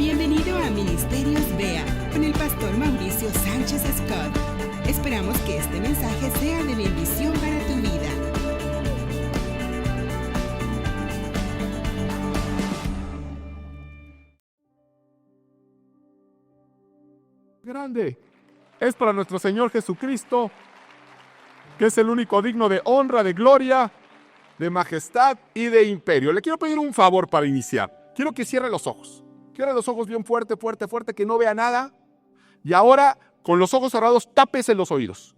Bienvenido a Ministerios BEA con el pastor Mauricio Sánchez Scott. Esperamos que este mensaje sea de bendición para tu vida. Grande es para nuestro Señor Jesucristo, que es el único digno de honra, de gloria, de majestad y de imperio. Le quiero pedir un favor para iniciar. Quiero que cierre los ojos. Cierre los ojos bien fuerte, fuerte, fuerte, que no vea nada. Y ahora, con los ojos cerrados, tápese los oídos.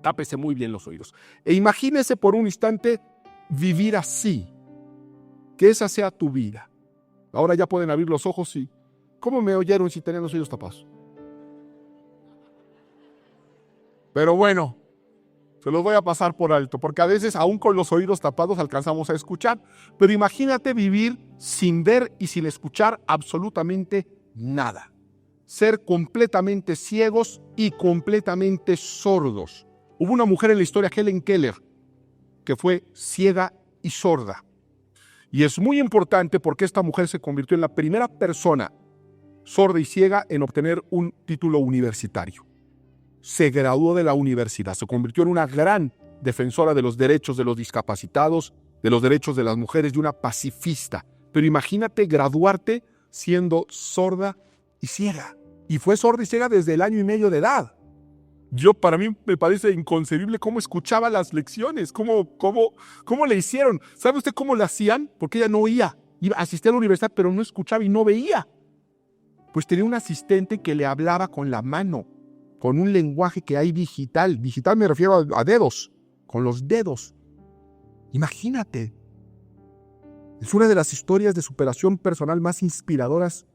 Tápese muy bien los oídos. E imagínese por un instante vivir así. Que esa sea tu vida. Ahora ya pueden abrir los ojos y... ¿Cómo me oyeron si tenían los oídos tapados? Pero bueno, se los voy a pasar por alto, porque a veces aún con los oídos tapados alcanzamos a escuchar. Pero imagínate vivir sin ver y sin escuchar absolutamente nada. Ser completamente ciegos y completamente sordos. Hubo una mujer en la historia, Helen Keller, que fue ciega y sorda. Y es muy importante porque esta mujer se convirtió en la primera persona sorda y ciega en obtener un título universitario. Se graduó de la universidad, se convirtió en una gran defensora de los derechos de los discapacitados, de los derechos de las mujeres, y una pacifista. Pero imagínate graduarte siendo sorda y ciega. Y fue sorda y ciega desde el 1 año y medio de edad. Para mí me parece inconcebible cómo escuchaba las lecciones, cómo le hicieron. ¿Sabe usted cómo la hacían? Porque ella no oía. Asistía a la universidad, pero no escuchaba y no veía. Pues tenía un asistente que le hablaba con la mano, con un lenguaje que hay digital. Digital me refiero a dedos, con los dedos. Imagínate. Es una de las historias de superación personal más inspiradoras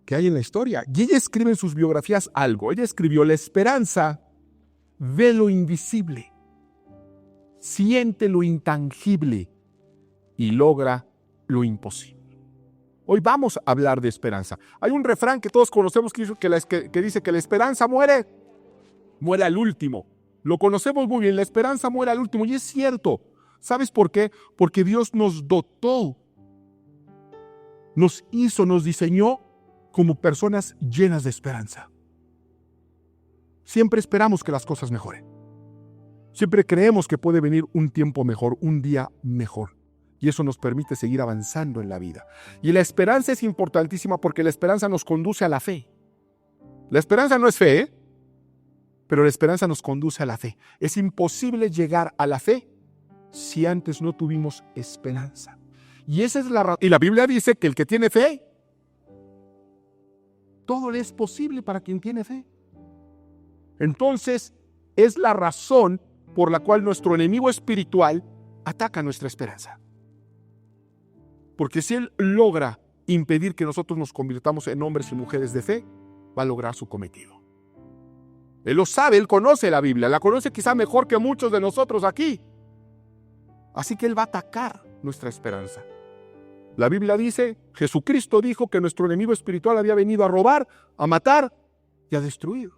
que hay en la historia. Y ella escribe en sus biografías algo. Ella escribió: la esperanza ve lo invisible, siente lo intangible y logra lo imposible. Hoy vamos a hablar de esperanza. Hay un refrán que todos conocemos que dice que la esperanza muere al último. Lo conocemos muy bien, la esperanza muere al último. Y es cierto. ¿Sabes por qué? Porque Dios nos dotó, nos hizo, nos diseñó como personas llenas de esperanza. Siempre esperamos que las cosas mejoren. Siempre creemos que puede venir un tiempo mejor, un día mejor. Y eso nos permite seguir avanzando en la vida. Y la esperanza es importantísima porque la esperanza nos conduce a la fe. La esperanza no es fe, pero la esperanza nos conduce a la fe. Es imposible llegar a la fe si antes no tuvimos esperanza. Y esa es la razón. Y la Biblia dice que el que tiene fe, todo le es posible para quien tiene fe. Entonces, es la razón por la cual nuestro enemigo espiritual ataca nuestra esperanza. Porque si él logra impedir que nosotros nos convirtamos en hombres y mujeres de fe, va a lograr su cometido. Él lo sabe, él conoce la Biblia, la conoce quizá mejor que muchos de nosotros aquí. Así que él va a atacar nuestra esperanza. La Biblia dice, Jesucristo dijo que nuestro enemigo espiritual había venido a robar, a matar y a destruir.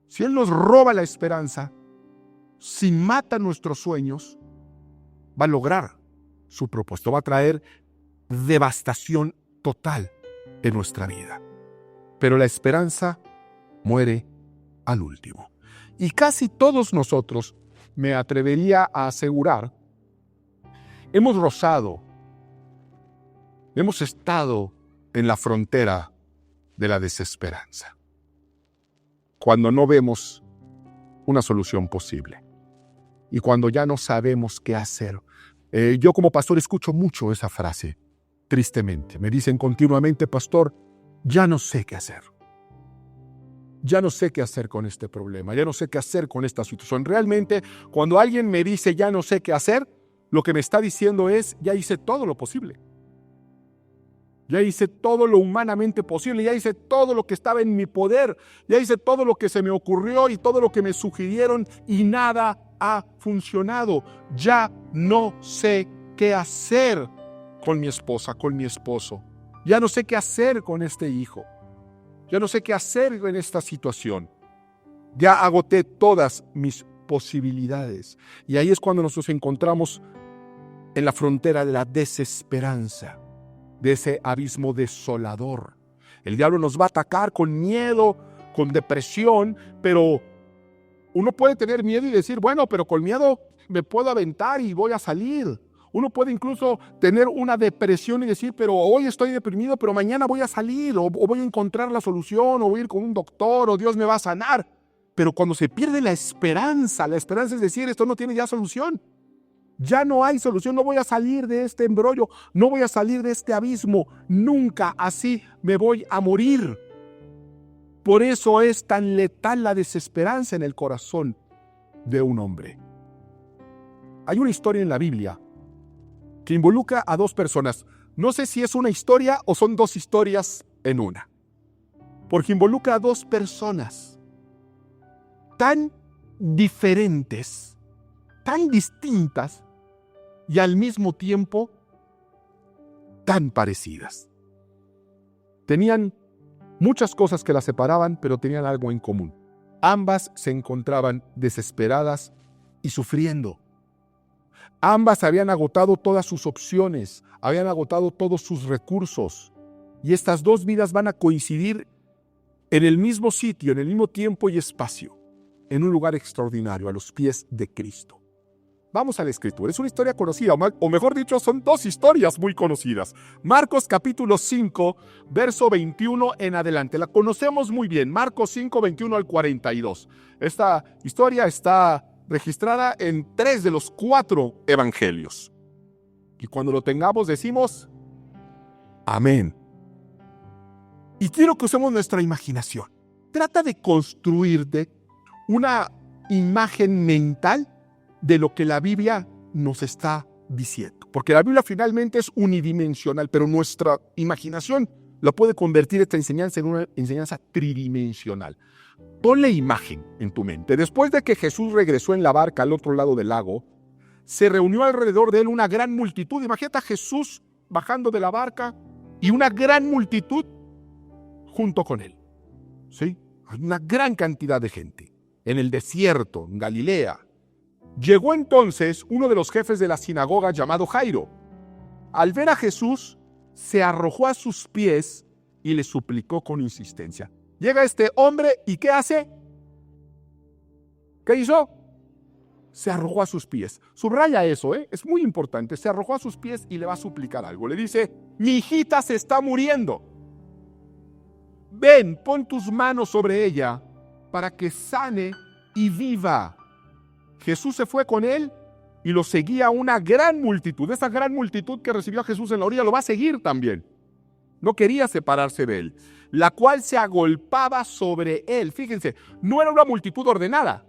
Si él nos roba la esperanza, si mata nuestros sueños, va a lograr su propósito, va a traer devastación total en nuestra vida. Pero la esperanza muere al último. Y casi todos nosotros, me atrevería a asegurar, hemos rozado, hemos estado en la frontera de la desesperanza, cuando no vemos una solución posible y cuando ya no sabemos qué hacer. Yo como pastor escucho mucho esa frase, tristemente. Me dicen continuamente: pastor, ya no sé qué hacer. Ya no sé qué hacer con este problema, ya no sé qué hacer con esta situación. Realmente, cuando alguien me dice ya no sé qué hacer, lo que me está diciendo es: ya hice todo lo posible. Ya hice todo lo humanamente posible, ya hice todo lo que estaba en mi poder, ya hice todo lo que se me ocurrió y todo lo que me sugirieron y nada ha funcionado. Ya no sé qué hacer con mi esposa, con mi esposo. Ya no sé qué hacer con este hijo. Ya no sé qué hacer en esta situación. Ya agoté todas mis posibilidades. Y ahí es cuando nos encontramos en la frontera de la desesperanza. de ese abismo desolador. El diablo nos va a atacar con miedo, con depresión, pero uno puede tener miedo y decir, bueno, pero con miedo me puedo aventar y voy a salir. Uno puede incluso tener una depresión y decir, pero hoy estoy deprimido, pero mañana voy a salir, o voy a encontrar la solución, o voy a ir con un doctor, o Dios me va a sanar. Pero cuando se pierde la esperanza es decir, esto no tiene ya solución. Ya no hay solución, no voy a salir de este embrollo, no voy a salir de este abismo, nunca, así me voy a morir. Por eso es tan letal la desesperanza en el corazón de un hombre. Hay una historia en la Biblia que involucra a dos personas. No sé si es una historia o son dos historias en una, porque involucra a dos personas tan diferentes, tan distintas y al mismo tiempo tan parecidas. Tenían muchas cosas que las separaban, pero tenían algo en común. Ambas se encontraban desesperadas y sufriendo. Ambas habían agotado todas sus opciones, habían agotado todos sus recursos. Y estas dos vidas van a coincidir en el mismo sitio, en el mismo tiempo y espacio, en un lugar extraordinario, a los pies de Cristo. Vamos a la Escritura. Es una historia conocida, o mejor dicho, son dos historias muy conocidas. Marcos capítulo 5, verso 21 en adelante. La conocemos muy bien, Marcos 5, 21 al 42. Esta historia está registrada en 3 de los 4 evangelios. Y cuando lo tengamos decimos, amén. Y quiero que usemos nuestra imaginación. Trata de construirte una imagen mental de lo que la Biblia nos está diciendo. Porque la Biblia finalmente es unidimensional, pero nuestra imaginación la puede convertir esta enseñanza en una enseñanza tridimensional. Ponle imagen en tu mente. Después de que Jesús regresó en la barca al otro lado del lago, se reunió alrededor de él una gran multitud. Imagínate a Jesús bajando de la barca y una gran multitud junto con él. ¿Sí? Una gran cantidad de gente. En el desierto, en Galilea. Llegó entonces uno de los jefes de la sinagoga llamado Jairo. Al ver a Jesús, se arrojó a sus pies y le suplicó con insistencia. Llega este hombre y ¿qué hace? ¿Qué hizo? Se arrojó a sus pies. Subraya eso, es muy importante. Se arrojó a sus pies y le va a suplicar algo. Le dice, mi hijita se está muriendo. Ven, pon tus manos sobre ella para que sane y viva. Jesús se fue con él y lo seguía una gran multitud. Esa gran multitud que recibió a Jesús en la orilla lo va a seguir también. No quería separarse de él, la cual se agolpaba sobre él. Fíjense, no era una multitud ordenada.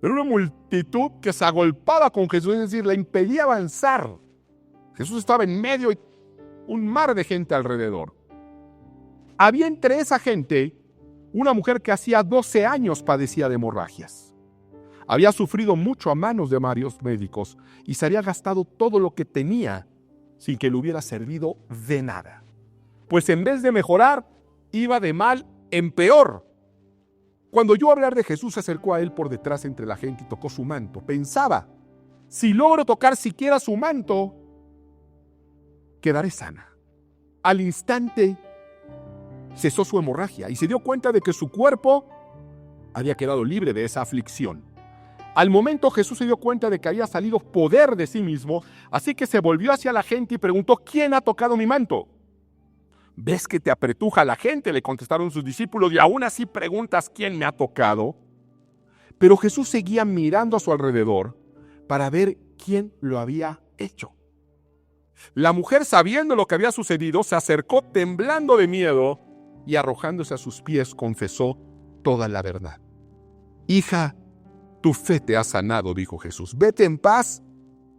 Era una multitud que se agolpaba con Jesús, es decir, le impedía avanzar. Jesús estaba en medio y un mar de gente alrededor. Había entre esa gente una mujer que hacía 12 años padecía de hemorragias. Había sufrido mucho a manos de varios médicos y se había gastado todo lo que tenía sin que le hubiera servido de nada. Pues en vez de mejorar, iba de mal en peor. Cuando oyó hablar de Jesús, se acercó a él por detrás entre la gente y tocó su manto. Pensaba, si logro tocar siquiera su manto, quedaré sana. Al instante, cesó su hemorragia y se dio cuenta de que su cuerpo había quedado libre de esa aflicción. Al momento Jesús se dio cuenta de que había salido poder de sí mismo, así que se volvió hacia la gente y preguntó, ¿quién ha tocado mi manto? ¿Ves que te apretuja la gente?, le contestaron sus discípulos, y aún así preguntas quién me ha tocado. Pero Jesús seguía mirando a su alrededor para ver quién lo había hecho. La mujer, sabiendo lo que había sucedido, se acercó temblando de miedo y arrojándose a sus pies confesó toda la verdad. Hija, tu fe te ha sanado, dijo Jesús. Vete en paz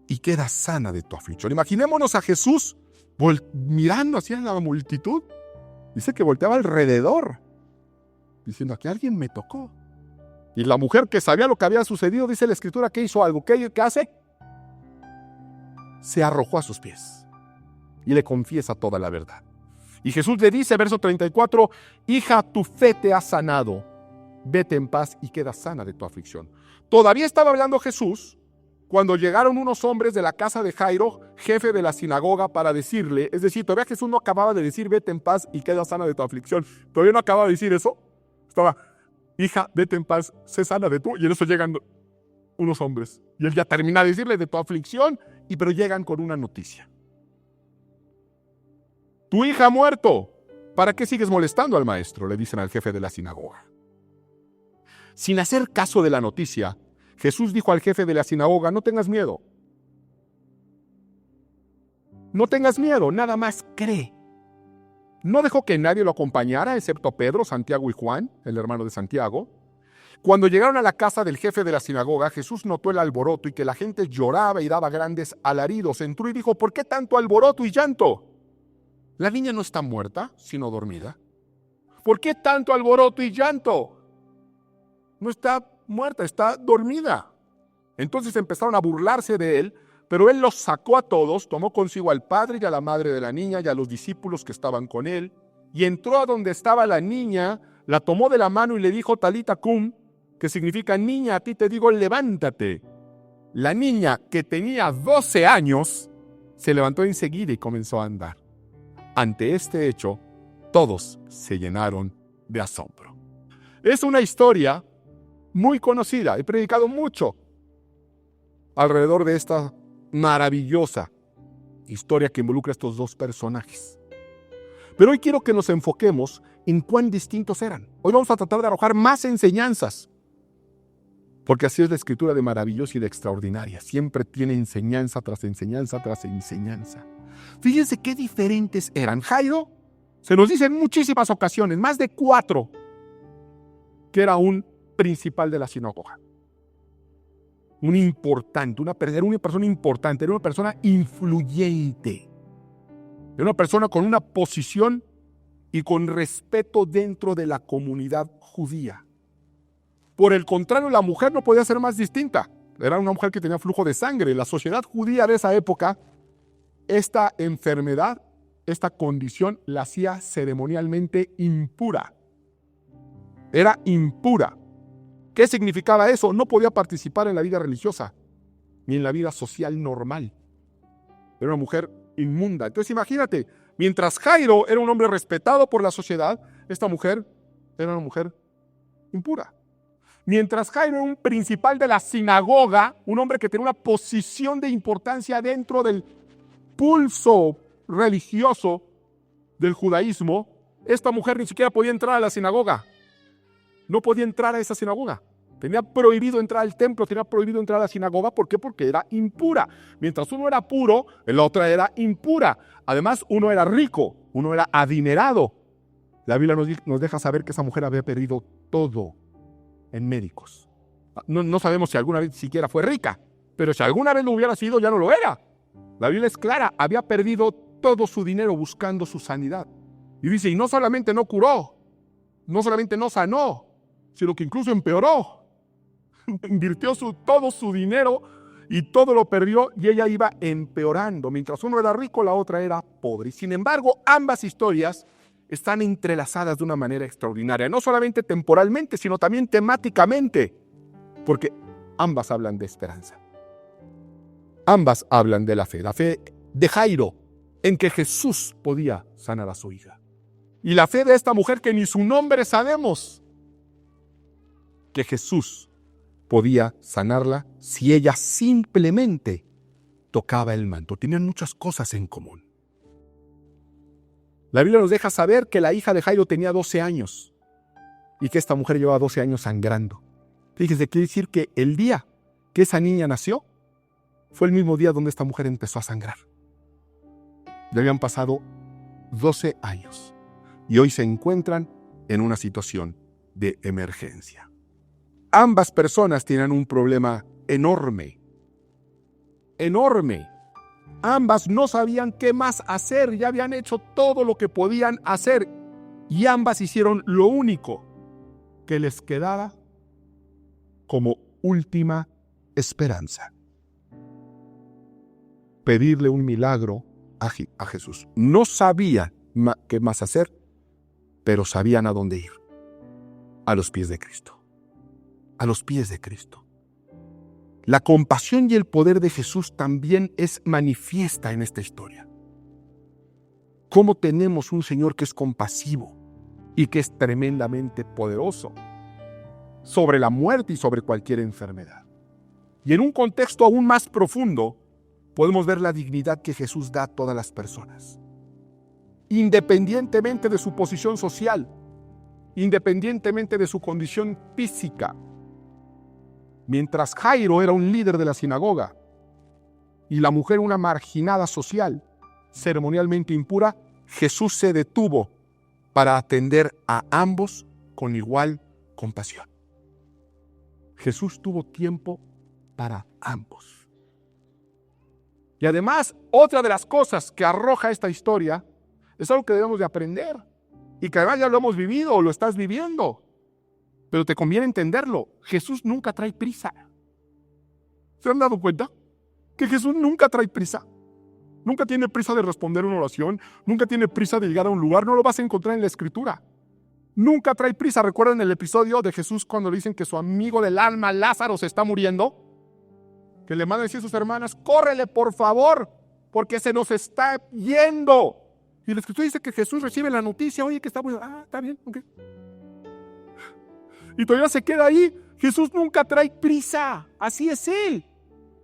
y queda sana de tu aflicción. Imaginémonos a Jesús mirando hacia la multitud. Dice que volteaba alrededor, diciendo, aquí alguien me tocó. Y la mujer, que sabía lo que había sucedido, dice la Escritura que hizo algo. ¿Qué hace? Se arrojó a sus pies y le confiesa toda la verdad. Y Jesús le dice, verso 34, hija, tu fe te ha sanado. Vete en paz y queda sana de tu aflicción. Todavía estaba hablando Jesús cuando llegaron unos hombres de la casa de Jairo, jefe de la sinagoga, para decirle, es decir, todavía Jesús no acababa de decir, vete en paz y queda sana de tu aflicción. Todavía no acababa de decir eso. Estaba, hija, vete en paz, sé sana de tu. Y en eso llegan unos hombres. Y él ya termina de decirle de tu aflicción, pero llegan con una noticia. Tu hija ha muerto. ¿Para qué sigues molestando al maestro?, le dicen al jefe de la sinagoga. Sin hacer caso de la noticia, Jesús dijo al jefe de la sinagoga, no tengas miedo. No tengas miedo, nada más cree. No dejó que nadie lo acompañara, excepto Pedro, Santiago y Juan, el hermano de Santiago. Cuando llegaron a la casa del jefe de la sinagoga, Jesús notó el alboroto y que la gente lloraba y daba grandes alaridos. Entró y dijo, ¿por qué tanto alboroto y llanto? La niña no está muerta, sino dormida. ¿Por qué tanto alboroto y llanto? No está muerta, está dormida. Entonces empezaron a burlarse de él, pero él los sacó a todos, tomó consigo al padre y a la madre de la niña y a los discípulos que estaban con él, y entró a donde estaba la niña, la tomó de la mano y le dijo, Talita cum, que significa, niña, a ti te digo, levántate. La niña, que tenía 12 años, se levantó enseguida y comenzó a andar. Ante este hecho, todos se llenaron de asombro. Es una historia muy conocida, he predicado mucho alrededor de esta maravillosa historia que involucra a estos dos personajes. Pero hoy quiero que nos enfoquemos en cuán distintos eran. Hoy vamos a tratar de arrojar más enseñanzas, porque así es la escritura de maravillosa y de extraordinaria. Siempre tiene enseñanza tras enseñanza tras enseñanza. Fíjense qué diferentes eran. Jairo, se nos dice en muchísimas ocasiones, más de 4, que era un principal de la sinagoga. Un importante, era una persona importante, era una persona influyente. Era una persona con una posición y con respeto dentro de la comunidad judía. Por el contrario, la mujer no podía ser más distinta. Era una mujer que tenía flujo de sangre. La sociedad judía de esa época, esta enfermedad, esta condición, la hacía ceremonialmente impura. Era impura. ¿Qué significaba eso? No podía participar en la vida religiosa, ni en la vida social normal. Era una mujer inmunda. Entonces imagínate, mientras Jairo era un hombre respetado por la sociedad, esta mujer era una mujer impura. Mientras Jairo era un principal de la sinagoga, un hombre que tenía una posición de importancia dentro del pulso religioso del judaísmo, esta mujer ni siquiera podía entrar a la sinagoga. No podía entrar a esa sinagoga. Tenía prohibido entrar al templo, tenía prohibido entrar a la sinagoga. ¿Por qué? Porque era impura. Mientras uno era puro, la otra era impura. Además, uno era rico, uno era adinerado. La Biblia nos deja saber que esa mujer había perdido todo en médicos. No sabemos si alguna vez siquiera fue rica, pero si alguna vez lo hubiera sido, ya no lo era. La Biblia es clara, había perdido todo su dinero buscando su sanidad. Y dice, y no solamente no curó, no solamente no sanó, sino que incluso empeoró. Invirtió todo su dinero y todo lo perdió y ella iba empeorando. Mientras uno era rico, la otra era pobre. Y sin embargo, ambas historias están entrelazadas de una manera extraordinaria. No solamente temporalmente, sino también temáticamente. Porque ambas hablan de esperanza. Ambas hablan de la fe de Jairo, en que Jesús podía sanar a su hija. Y la fe de esta mujer que ni su nombre sabemos, que Jesús podía sanarla si ella simplemente tocaba el manto. Tenían muchas cosas en común. La Biblia nos deja saber que la hija de Jairo tenía 12 años y que esta mujer llevaba 12 años sangrando. Fíjese, quiere decir que el día que esa niña nació fue el mismo día donde esta mujer empezó a sangrar. Ya habían pasado 12 años y hoy se encuentran en una situación de emergencia. Ambas personas tienen un problema enorme. Enorme. Ambas no sabían qué más hacer, ya habían hecho todo lo que podían hacer y ambas hicieron lo único que les quedaba como última esperanza. Pedirle un milagro a Jesús. No sabían qué más hacer, pero sabían a dónde ir. A los pies de Cristo. A los pies de Cristo. La compasión y el poder de Jesús también es manifiesta en esta historia. ¿Cómo tenemos un Señor que es compasivo y que es tremendamente poderoso sobre la muerte y sobre cualquier enfermedad? Y en un contexto aún más profundo, podemos ver la dignidad que Jesús da a todas las personas, independientemente de su posición social, independientemente de su condición física. Mientras Jairo era un líder de la sinagoga y la mujer una marginada social, ceremonialmente impura, Jesús se detuvo para atender a ambos con igual compasión. Jesús tuvo tiempo para ambos. Y además, otra de las cosas que arroja esta historia es algo que debemos de aprender y que además ya lo hemos vivido o lo estás viviendo. Pero te conviene entenderlo. Jesús nunca trae prisa. ¿Se han dado cuenta? Que Jesús nunca trae prisa. Nunca tiene prisa de responder una oración. Nunca tiene prisa de llegar a un lugar. No lo vas a encontrar en la Escritura. Nunca trae prisa. ¿Recuerdan el episodio de Jesús cuando le dicen que su amigo del alma, Lázaro, se está muriendo? Que le mandan a decir a sus hermanas, córrele por favor, porque se nos está yendo. Y la Escritura dice que Jesús recibe la noticia, oye, que está muriendo. Está bien, ok. Y todavía se queda ahí. Jesús nunca trae prisa. Así es Él.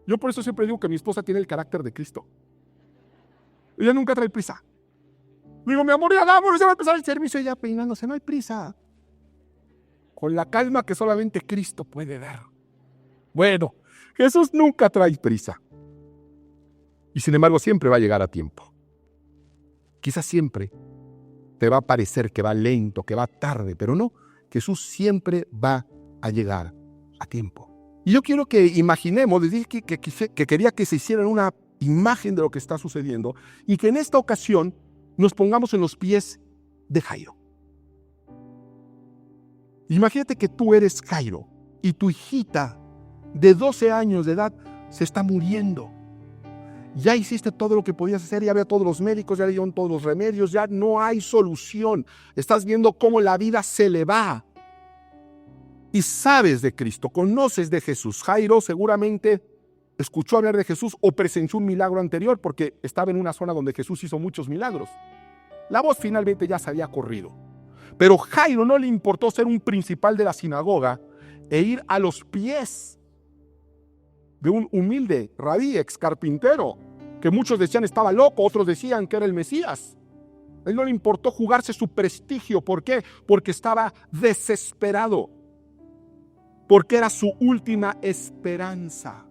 Yo por eso siempre digo que mi esposa tiene el carácter de Cristo. Ella nunca trae prisa. Digo, mi amor, ya vámonos, ya va a empezar el servicio. Ella peinándose, no hay prisa. Con la calma que solamente Cristo puede dar. Bueno, Jesús nunca trae prisa. Y sin embargo siempre va a llegar a tiempo. Quizás siempre te va a parecer que va lento, que va tarde, pero no. Jesús siempre va a llegar a tiempo. Y yo quiero que imaginemos, les dije que quería que se hicieran una imagen de lo que está sucediendo y que en esta ocasión nos pongamos en los pies de Jairo. Imagínate que tú eres Jairo y tu hijita de 12 años de edad se está muriendo. Ya hiciste todo lo que podías hacer, ya había todos los médicos, ya le dieron todos los remedios, ya no hay solución. Estás viendo cómo la vida se le va. Y sabes de Cristo, conoces de Jesús. Jairo seguramente escuchó hablar de Jesús o presenció un milagro anterior porque estaba en una zona donde Jesús hizo muchos milagros. La voz finalmente ya se había corrido. Pero Jairo no le importó ser un principal de la sinagoga e ir a los pies de un humilde rabí, ex carpintero, que muchos decían estaba loco, otros decían que era el Mesías. A él no le importó jugarse su prestigio. ¿Por qué? Porque estaba desesperado. Porque era su última esperanza.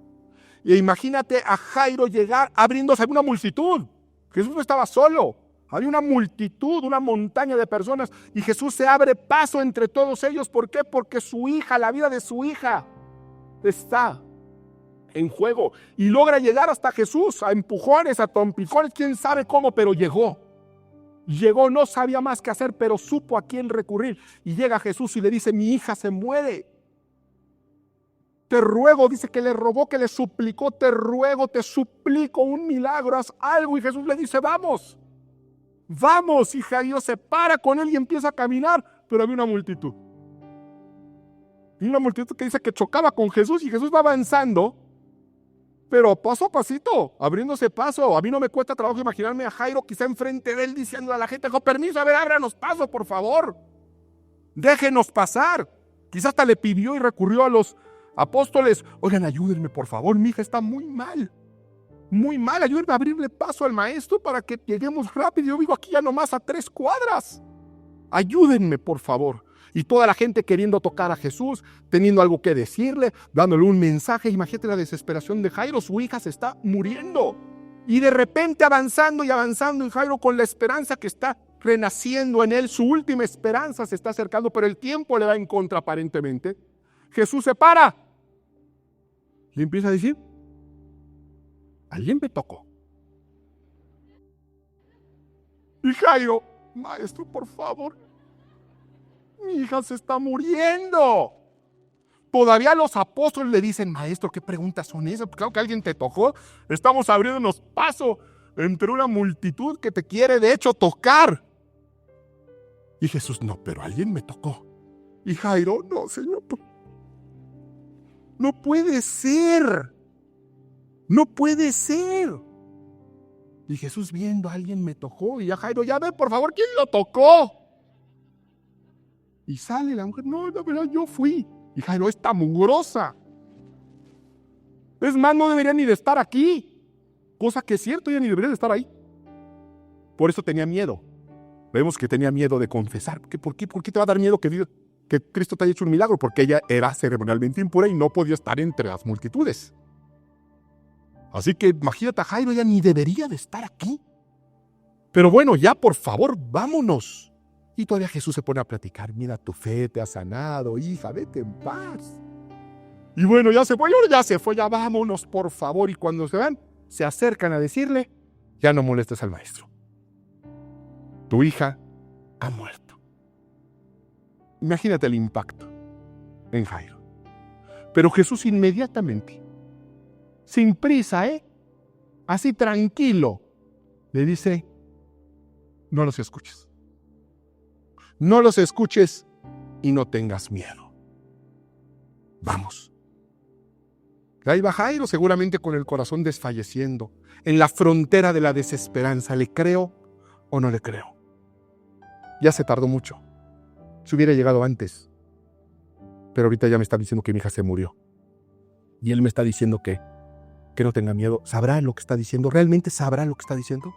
Y imagínate a Jairo llegar abriéndose a una multitud. Jesús no estaba solo. Había una multitud, una montaña de personas. Y Jesús se abre paso entre todos ellos. ¿Por qué? Porque su hija, la vida de su hija, está en juego. Y logra llegar hasta Jesús, a empujones, a trompicones, quién sabe cómo, pero llegó. Llegó, no sabía más qué hacer, pero supo a quién recurrir. Y llega Jesús y le dice, mi hija se muere. Te ruego, dice que le rogó, que le suplicó, te ruego, te suplico un milagro, haz algo. Y Jesús le dice, vamos, vamos. Y Jairo se para con él y empieza a caminar, pero había una multitud. Y una multitud que dice que chocaba con Jesús y Jesús va avanzando, pero paso a pasito, abriéndose paso. A mí no me cuesta trabajo imaginarme a Jairo quizá enfrente de él diciendo a la gente, con permiso, a ver, ábranos paso, por favor. Déjenos pasar. Quizás hasta le pidió y recurrió a los apóstoles, oigan, ayúdenme por favor, mi hija está muy mal, ayúdenme a abrirle paso al maestro para que lleguemos rápido, yo vivo aquí ya nomás a 3 cuadras, ayúdenme por favor. Y toda la gente queriendo tocar a Jesús, teniendo algo que decirle, dándole un mensaje. Imagínate la desesperación de Jairo, su hija se está muriendo. Y de repente avanzando y avanzando, y Jairo con la esperanza que está renaciendo en él, su última esperanza se está acercando, pero el tiempo le va en contra aparentemente. Jesús se para. Le empieza a decir, alguien me tocó. Y Jairo, maestro, por favor, mi hija se está muriendo. Todavía los apóstoles le dicen, maestro, ¿qué preguntas son esas? Claro que alguien te tocó. Estamos abriéndonos paso entre una multitud que te quiere de hecho tocar. Y Jesús, no, pero alguien me tocó. Y Jairo, no, Señor. No puede ser. No puede ser. Y Jesús viendo, alguien me tocó. Y a Jairo, ya ve, por favor, ¿quién lo tocó? Y sale la mujer, no, la verdad, yo fui. Y Jairo, esta mugrosa. Es más, no debería ni de estar aquí. Cosa que es cierto, ella ni debería de estar ahí. Por eso tenía miedo. Vemos que tenía miedo de confesar. ¿Por qué te va a dar miedo que Cristo te haya hecho un milagro? Porque ella era ceremonialmente impura y no podía estar entre las multitudes. Así que imagínate a Jairo, ella ni debería de estar aquí. Pero bueno, ya por favor, vámonos. Y todavía Jesús se pone a platicar. Mira, tu fe te ha sanado, hija, vete en paz. Y bueno, ya se fue, ya vámonos, por favor. Y cuando se van, se acercan a decirle, ya no molestes al maestro. Tu hija ha muerto. Imagínate el impacto en Jairo. Pero Jesús inmediatamente, sin prisa, así tranquilo, le dice, no los escuches. No los escuches y no tengas miedo. Vamos. Ahí va Jairo, seguramente con el corazón desfalleciendo, en la frontera de la desesperanza. ¿Le creo o no le creo? Ya se tardó mucho. Si hubiera llegado antes. Pero ahorita ya me está diciendo que mi hija se murió. Y él me está diciendo que no tenga miedo. ¿Sabrá lo que está diciendo? ¿Realmente sabrá lo que está diciendo?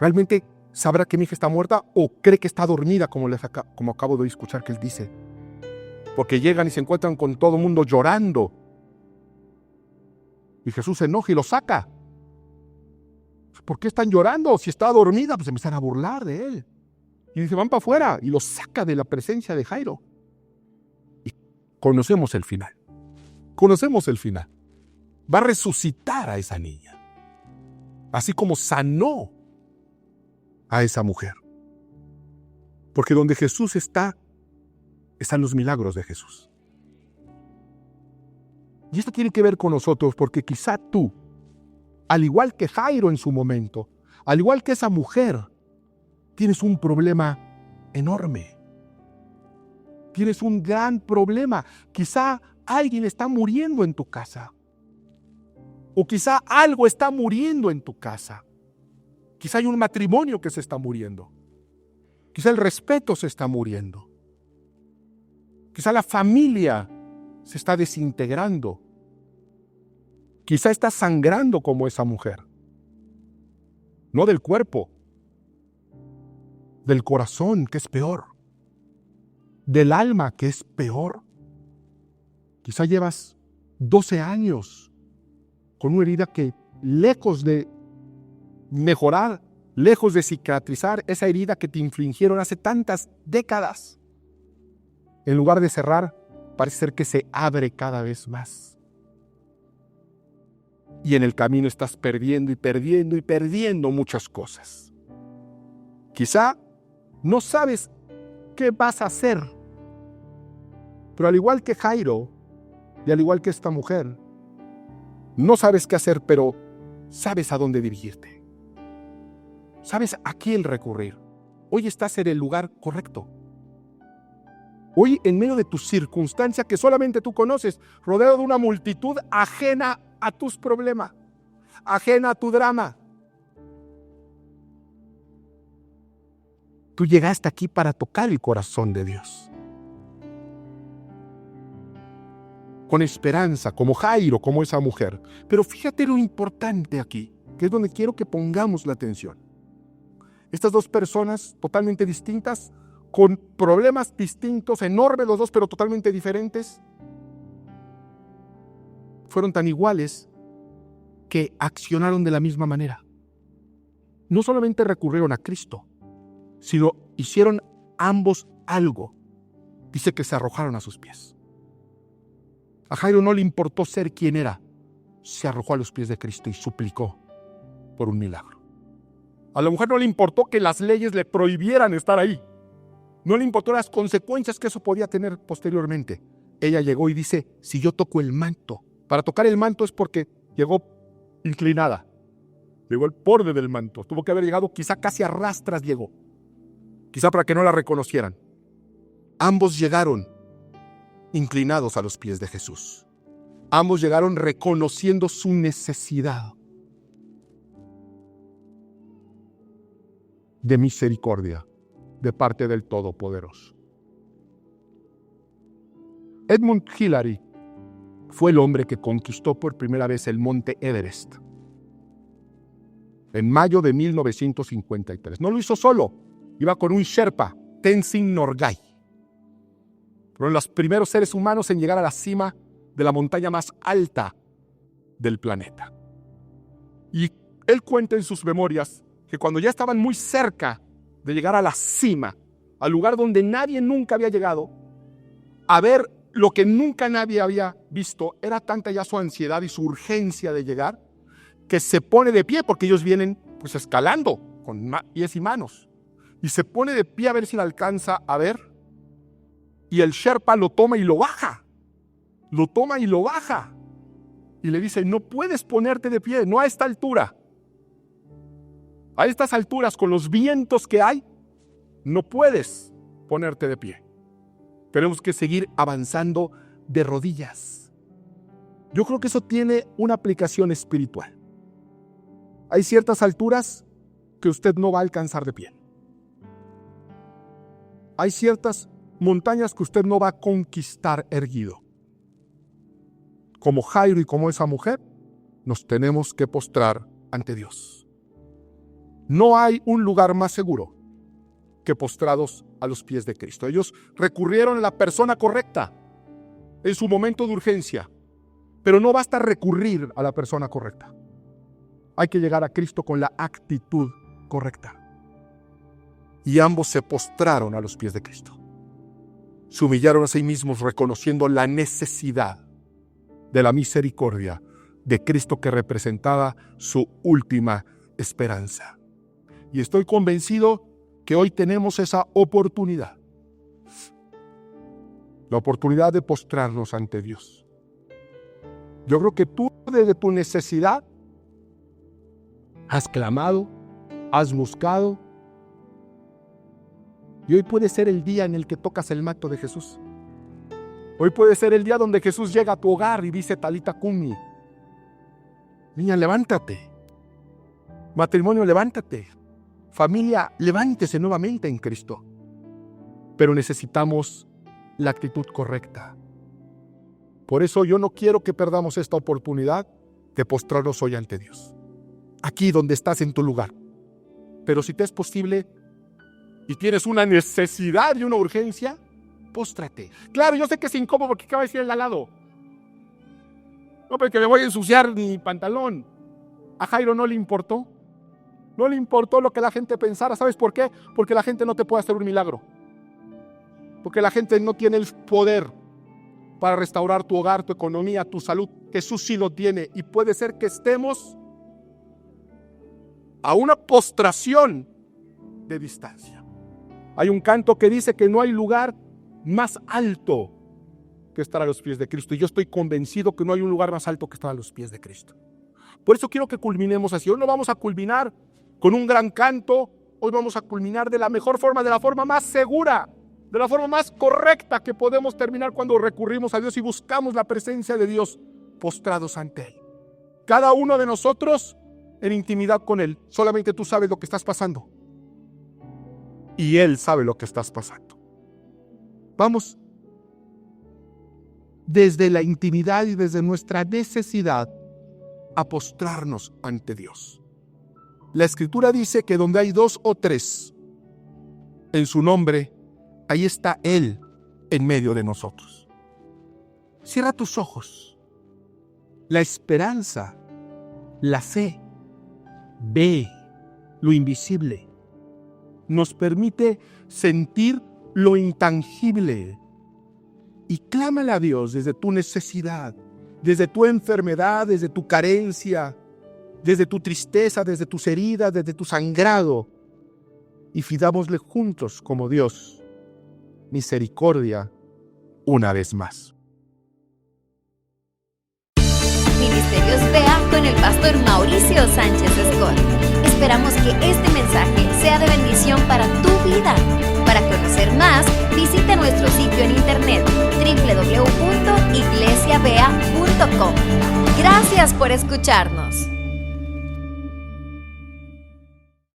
¿Realmente sabrá que mi hija está muerta o cree que está dormida, como acabo de escuchar que él dice? Porque llegan y se encuentran con todo el mundo llorando. Y Jesús se enoja y lo saca. ¿Por qué están llorando? Si está dormida, pues empiezan a burlar de él. Y dice, van para afuera. Y lo saca de la presencia de Jairo. Y conocemos el final. Conocemos el final. Va a resucitar a esa niña. Así como sanó a esa mujer. Porque donde Jesús está, están los milagros de Jesús. Y esto tiene que ver con nosotros, porque quizá tú, al igual que Jairo en su momento, al igual que esa mujer, tienes un problema enorme. Tienes un gran problema. Quizá alguien está muriendo en tu casa. O quizá algo está muriendo en tu casa. Quizá hay un matrimonio que se está muriendo. Quizá el respeto se está muriendo. Quizá la familia se está desintegrando. Quizá está sangrando como esa mujer. No del cuerpo, del corazón, que es peor. Del alma, que es peor. Quizá llevas 12 años con una herida que, lejos de mejorar, lejos de cicatrizar, esa herida que te infligieron hace tantas décadas, en lugar de cerrar, parece ser que se abre cada vez más. Y en el camino estás perdiendo y perdiendo y perdiendo muchas cosas. Quizá no sabes qué vas a hacer. Pero al igual que Jairo, y al igual que esta mujer, no sabes qué hacer, pero sabes a dónde dirigirte. Sabes a quién recurrir. Hoy estás en el lugar correcto. Hoy, en medio de tu circunstancia que solamente tú conoces, rodeado de una multitud ajena a tus problemas, ajena a tu drama. Tú llegaste aquí para tocar el corazón de Dios. Con esperanza, como Jairo, como esa mujer. Pero fíjate lo importante aquí, que es donde quiero que pongamos la atención. Estas dos personas totalmente distintas, con problemas distintos, enormes los dos, pero totalmente diferentes, fueron tan iguales que accionaron de la misma manera. No solamente recurrieron a Cristo, sino hicieron ambos algo. Dice que se arrojaron a sus pies. A Jairo no le importó ser quien era. Se arrojó a los pies de Cristo y suplicó por un milagro. A la mujer no le importó que las leyes le prohibieran estar ahí. No le importó las consecuencias que eso podía tener posteriormente. Ella llegó y dice, si yo toco el manto. Para tocar el manto es porque llegó inclinada. Llegó al borde del manto. Tuvo que haber llegado, quizá casi a rastras llegó. Quizá para que no la reconocieran. Ambos llegaron inclinados a los pies de Jesús. Ambos llegaron reconociendo su necesidad de misericordia de parte del Todopoderoso. Edmund Hillary fue el hombre que conquistó por primera vez el monte Everest en mayo de 1953. No lo hizo solo, iba con un Sherpa, Tenzin Norgay. Fueron los primeros seres humanos en llegar a la cima de la montaña más alta del planeta. Y él cuenta en sus memorias que cuando ya estaban muy cerca de llegar a la cima, al lugar donde nadie nunca había llegado, a ver lo que nunca nadie había visto, era tanta ya su ansiedad y su urgencia de llegar, que se pone de pie, porque ellos vienen pues escalando con pies y manos, y se pone de pie a ver si le alcanza a ver, y el Sherpa lo toma y lo baja, y le dice: no puedes ponerte de pie, no a esta altura. A estas alturas, con los vientos que hay, no puedes ponerte de pie. Tenemos que seguir avanzando de rodillas. Yo creo que eso tiene una aplicación espiritual. Hay ciertas alturas que usted no va a alcanzar de pie. Hay ciertas montañas que usted no va a conquistar erguido. Como Jairo y como esa mujer, nos tenemos que postrar ante Dios. No hay un lugar más seguro que postrados a los pies de Cristo. Ellos recurrieron a la persona correcta en su momento de urgencia, pero no basta recurrir a la persona correcta. Hay que llegar a Cristo con la actitud correcta. Y ambos se postraron a los pies de Cristo. Se humillaron a sí mismos reconociendo la necesidad de la misericordia de Cristo, que representaba su última esperanza. Y estoy convencido que hoy tenemos esa oportunidad. La oportunidad de postrarnos ante Dios. Yo creo que tú, desde tu necesidad, has clamado, has buscado. Y hoy puede ser el día en el que tocas el manto de Jesús. Hoy puede ser el día donde Jesús llega a tu hogar y dice: Talita Cumi. Niña, levántate. Matrimonio, levántate. Familia, levántese nuevamente en Cristo. Pero necesitamos la actitud correcta. Por eso yo no quiero que perdamos esta oportunidad de postrarnos hoy ante Dios. Aquí donde estás en tu lugar. Pero si te es posible y tienes una necesidad y una urgencia, póstrate. Claro, yo sé que es incómodo porque acaba de decir el de al lado. No, porque me voy a ensuciar mi pantalón. A Jairo no le importó. No le importó lo que la gente pensara. ¿Sabes por qué? Porque la gente no te puede hacer un milagro. Porque la gente no tiene el poder para restaurar tu hogar, tu economía, tu salud. Jesús sí lo tiene. Y puede ser que estemos a una postración de distancia. Hay un canto que dice que no hay lugar más alto que estar a los pies de Cristo. Y yo estoy convencido que no hay un lugar más alto que estar a los pies de Cristo. Por eso quiero que culminemos así. Hoy no vamos a culminar con un gran canto. Hoy vamos a culminar de la mejor forma, de la forma más segura, de la forma más correcta que podemos terminar, cuando recurrimos a Dios y buscamos la presencia de Dios postrados ante Él. Cada uno de nosotros en intimidad con Él. Solamente tú sabes lo que estás pasando. Y Él sabe lo que estás pasando. Vamos, desde la intimidad y desde nuestra necesidad, a postrarnos ante Dios. La Escritura dice que donde hay 2 o 3 en su nombre, ahí está Él en medio de nosotros. Cierra tus ojos. La esperanza, la fe, ve lo invisible. Nos permite sentir lo intangible. Y clámale a Dios desde tu necesidad, desde tu enfermedad, desde tu carencia, desde tu tristeza, desde tus heridas, desde tu sangrado. Y pidámosle juntos como Dios misericordia una vez más. Ministerios Vea con el pastor Mauricio Sánchez Escort. Esperamos que este mensaje sea de bendición para tu vida. Para conocer más, Visite nuestro sitio en internet www.iglesiavea.com. Gracias por escucharnos.